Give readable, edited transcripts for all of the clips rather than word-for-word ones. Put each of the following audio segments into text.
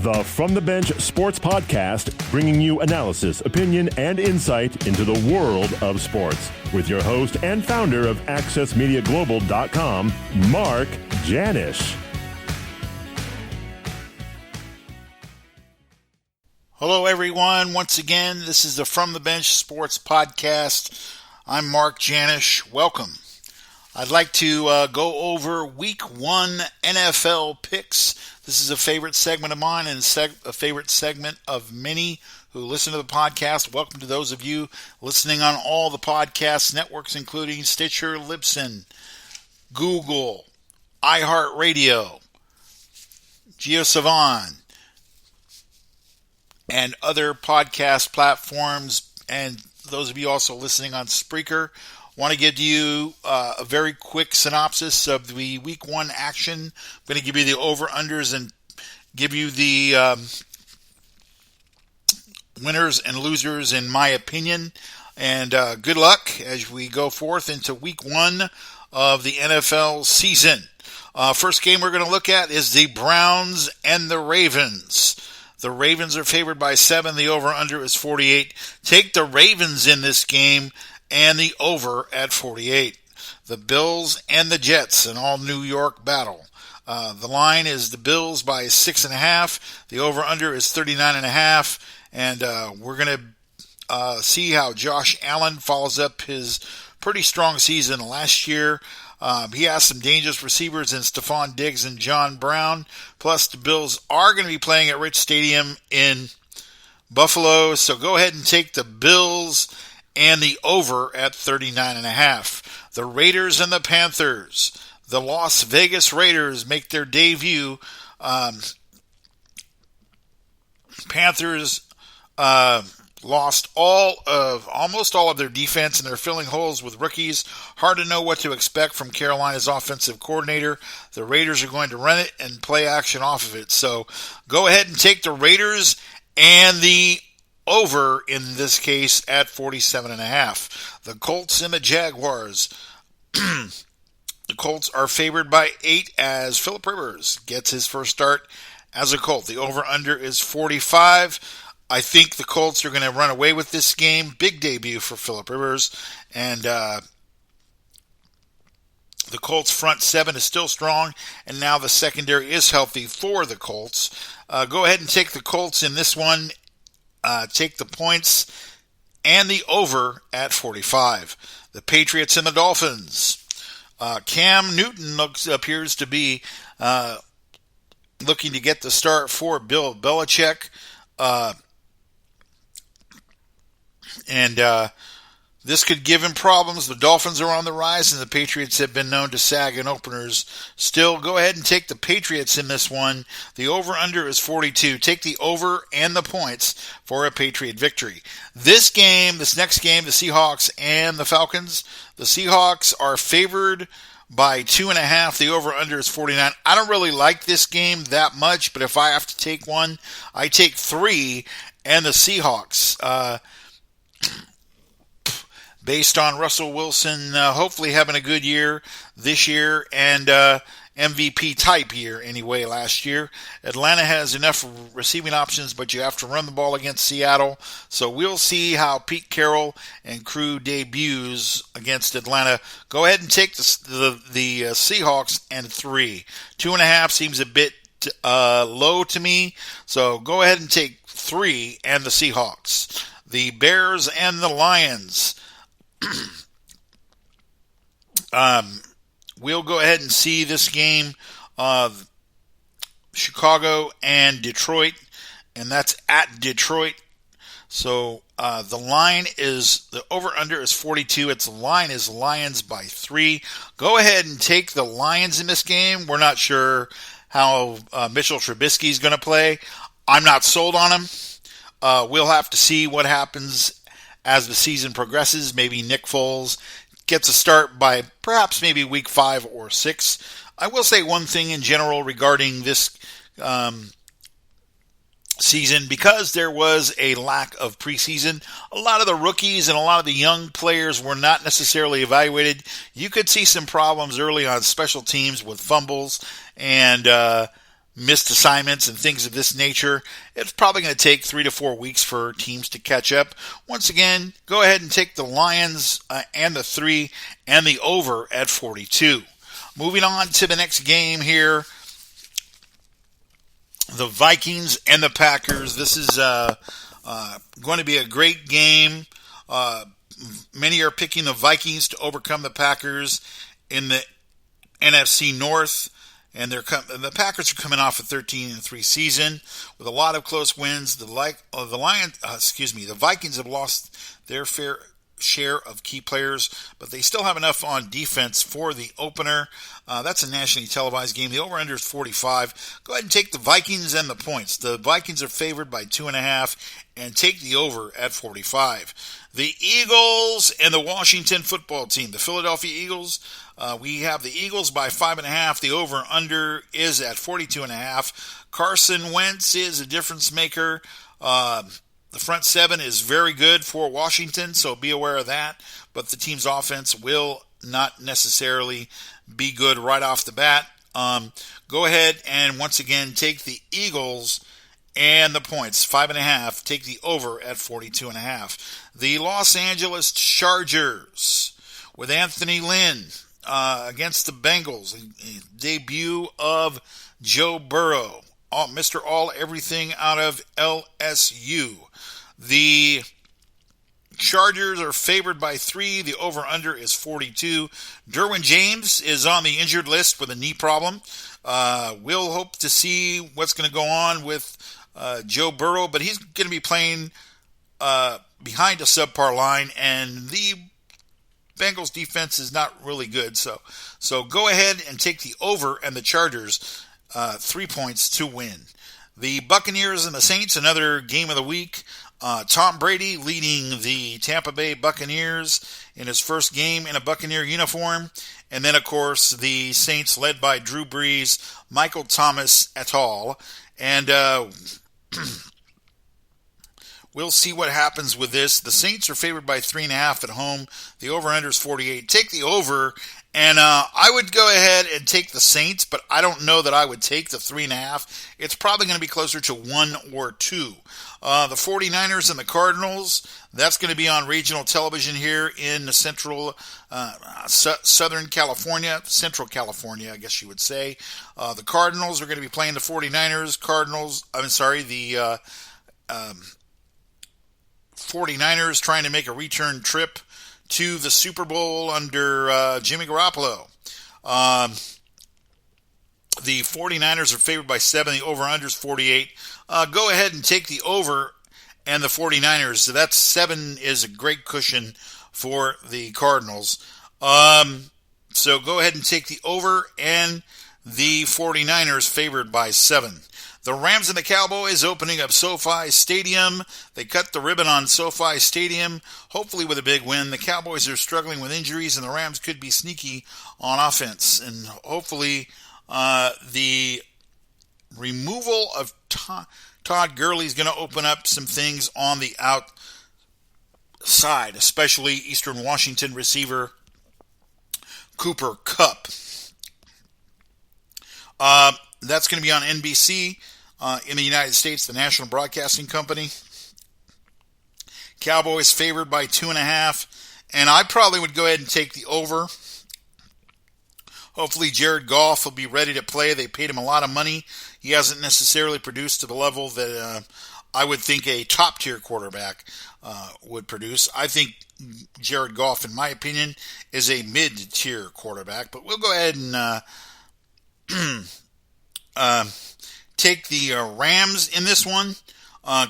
The From the Bench Sports Podcast, bringing you analysis, opinion, and insight into the world of sports. With your host and founder of AccessMediaGlobal.com, Mark Janisch. Hello, everyone. Once again, this is the From the Bench Sports Podcast. I'm Mark Janisch. Welcome. I'd like to go over Week 1 NFL picks. This is a favorite segment of mine and a favorite segment of many who listen to the podcast. Welcome to those of you listening on all the podcast networks, including Stitcher, Libsyn, Google, iHeartRadio, GeoSavan, and other podcast platforms, and those of you also listening on Spreaker. Want to give you a very quick synopsis of the Week 1 action. I'm going to give you the over-unders and give you the winners and losers in my opinion. And good luck as we go forth into Week 1 of the NFL season. First game we're going to look at is the Browns and the Ravens. The Ravens are favored by 7. The over-under is 48. Take the Ravens in this game and the over at 48. The Bills and the Jets, an all-New York battle. The line is the Bills by 6.5. The over-under is 39.5. And we're going to see how Josh Allen follows up his pretty strong season last year. He has some dangerous receivers in Stephon Diggs and John Brown. Plus, the Bills are going to be playing at Rich Stadium in Buffalo. So go ahead and take the Bills and the over at 39.5. The Raiders and the Panthers. The Las Vegas Raiders make their debut. Panthers lost almost all of their defense, and they're filling holes with rookies. Hard to know what to expect from Carolina's offensive coordinator. The Raiders are going to run it and play action off of it. So go ahead and take the Raiders and the over in this case at 47.5. The Colts and the Jaguars. The Colts are favored by 8 as Philip Rivers gets his first start as a Colt. The over-under is 45. I think the Colts are going to run away with this game. Big debut for Philip Rivers. And the Colts front 7 is still strong, and now the secondary is healthy for the Colts. Go ahead and take the Colts in this one. Take the points and the over at 45. The Patriots and the Dolphins. Cam Newton appears to be looking to get the start for Bill Belichick. And this could give him problems. The Dolphins are on the rise, and the Patriots have been known to sag in openers. Still, go ahead and take the Patriots in this one. The over-under is 42. Take the over and the points for a Patriot victory. This next game, the Seahawks and the Falcons. The Seahawks are favored by 2.5. The over-under is 49. I don't really like this game that much, but if I have to take one, I take 3 and the Seahawks. Based on Russell Wilson hopefully having a good year this year and MVP type year anyway last year. Atlanta has enough receiving options, but you have to run the ball against Seattle. So we'll see how Pete Carroll and crew debuts against Atlanta. Go ahead and take the Seahawks and 3. 2.5 seems a bit low to me. So go ahead and take 3 and the Seahawks. The Bears and the Lions. We'll go ahead and see this game of Chicago and Detroit, and that's at Detroit. So the line is, the over-under is 42. Its line is Lions by 3. Go ahead and take the Lions in this game. We're not sure how Mitchell Trubisky is going to play. I'm not sold on him. We'll have to see what happens as the season progresses. Maybe Nick Foles gets a start by perhaps maybe week 5 or 6. I will say one thing in general regarding this season, because there was a lack of preseason. A lot of the rookies and a lot of the young players were not necessarily evaluated. You could see some problems early on special teams with fumbles and missed assignments and things of this nature, it's probably going to take 3 to 4 weeks for teams to catch up. Once again, go ahead and take the Lions and the 3 and the over at 42. Moving on to the next game here, the Vikings and the Packers. This is going to be a great game. Many are picking the Vikings to overcome the Packers in the NFC North. And the Packers are coming off a 13-3 season with a lot of close wins. The Vikings have lost their fair share of key players, but they still have enough on defense for the opener. That's a nationally televised game. The over-under is 45. Go ahead and take the Vikings and the points. The Vikings are favored by 2.5, and take the over at 45. The Eagles and the Washington football team. The Philadelphia Eagles. We have the Eagles by 5.5. The over-under is at 42.5. Carson Wentz is a difference maker. The front seven is very good for Washington, so be aware of that. But the team's offense will not necessarily be good right off the bat. Go ahead and once again take the Eagles and the points, 5.5. Take the over at 42.5. The Los Angeles Chargers with Anthony Lynn against the Bengals. A debut of Joe Burrow, Mr. All Everything out of LSU. The Chargers are favored by 3. The over-under is 42. Derwin James is on the injured list with a knee problem. We'll hope to see what's going to go on with Joe Burrow, but he's going to be playing behind a subpar line, and the Bengals defense is not really good. So go ahead and take the over and the Chargers 3 points to win. The Buccaneers and the Saints, another game of the week. Tom Brady leading the Tampa Bay Buccaneers in his first game in a Buccaneer uniform. And then, of course, the Saints led by Drew Brees, Michael Thomas et al. And we'll see what happens with this. The Saints are favored by 3.5 at home. The over-under is 48. Take the over. And I would go ahead and take the Saints, but I don't know that I would take the 3.5. It's probably going to be closer to 1 or 2. The 49ers and the Cardinals, that's going to be on regional television here in the Central California, I guess you would say. The Cardinals are going to be playing the 49ers. The 49ers trying to make a return trip to the Super Bowl under Jimmy Garoppolo. The 49ers are favored by 7. The over-under is 48. Go ahead and take the over and the 49ers. So that 7 is a great cushion for the Cardinals. So go ahead and take the over and the 49ers favored by 7. The Rams and the Cowboys opening up SoFi Stadium. They cut the ribbon on SoFi Stadium, hopefully with a big win. The Cowboys are struggling with injuries, and the Rams could be sneaky on offense. And hopefully the removal of Todd Gurley is going to open up some things on the outside, especially Eastern Washington receiver Cooper Kupp. That's going to be on NBC in the United States, the National Broadcasting Company. Cowboys favored by 2.5, and I probably would go ahead and take the over. Hopefully Jared Goff will be ready to play. They paid him a lot of money. He hasn't necessarily produced to the level that I would think a top-tier quarterback would produce. I think Jared Goff, in my opinion, is a mid-tier quarterback, but we'll go ahead and take the Rams in this one.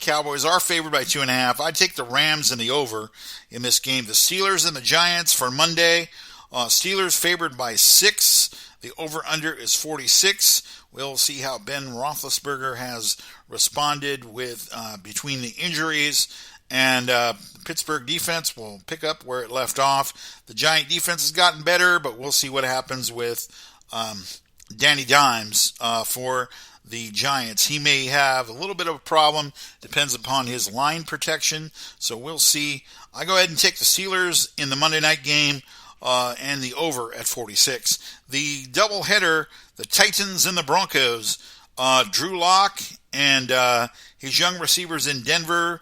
Cowboys are favored by 2.5. I'd take the Rams and the over in this game. The Steelers and the Giants for Monday. Steelers favored by 6. The over-under is 46. We'll see how Ben Roethlisberger has responded with between the injuries, and Pittsburgh defense will pick up where it left off. The Giant defense has gotten better, but we'll see what happens with Danny Dimes for the Giants. He may have a little bit of a problem. Depends upon his line protection. So we'll see. I go ahead and take the Steelers in the Monday night game and the over at 46. The doubleheader, the Titans and the Broncos. Drew Lock and his young receivers in Denver.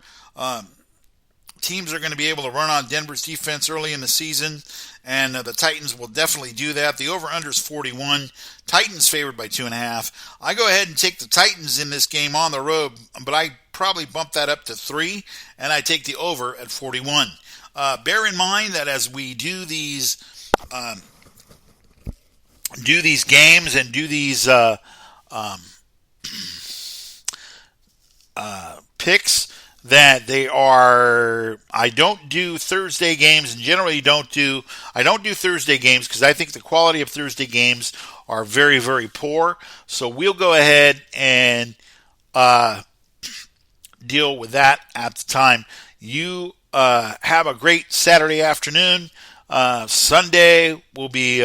Teams are going to be able to run on Denver's defense early in the season, and the Titans will definitely do that. The over-under is 41. Titans favored by 2.5. I go ahead and take the Titans in this game on the road, but I probably bump that up to 3, and I take the over at 41. Bear in mind that as we do these games and do these picks, that they are, I don't do Thursday games, and generally I don't do Thursday games because I think the quality of Thursday games are very, very poor. So we'll go ahead and deal with that at the time. You have a great Saturday afternoon. Sunday we'll be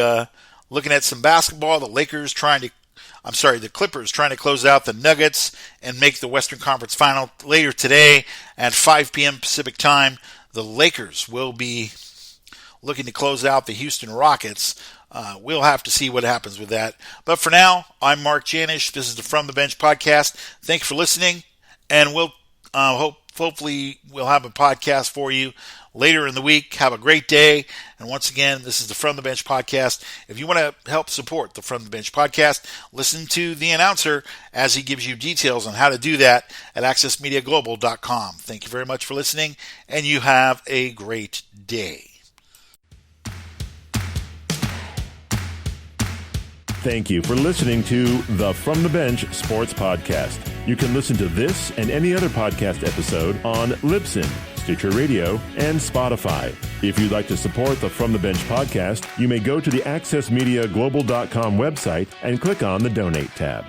looking at some basketball. The Clippers trying to close out the Nuggets and make the Western Conference Final. Later today at 5 p.m. Pacific Time, the Lakers will be looking to close out the Houston Rockets. We'll have to see what happens with that. But for now, I'm Mark Janish. This is the From the Bench podcast. Thanks for listening, and we'll hopefully we'll have a podcast for you later in the week. Have a great day. And once again, this is the From the Bench podcast. If you want to help support the From the Bench podcast, listen to the announcer as he gives you details on how to do that at accessmediaglobal.com. Thank you very much for listening, and you have a great day. Thank you for listening to the From the Bench Sports Podcast. You can listen to this and any other podcast episode on Libsyn, Stitcher Radio, and Spotify. If you'd like to support the From the Bench podcast, you may go to the accessmediaglobal.com website and click on the Donate tab.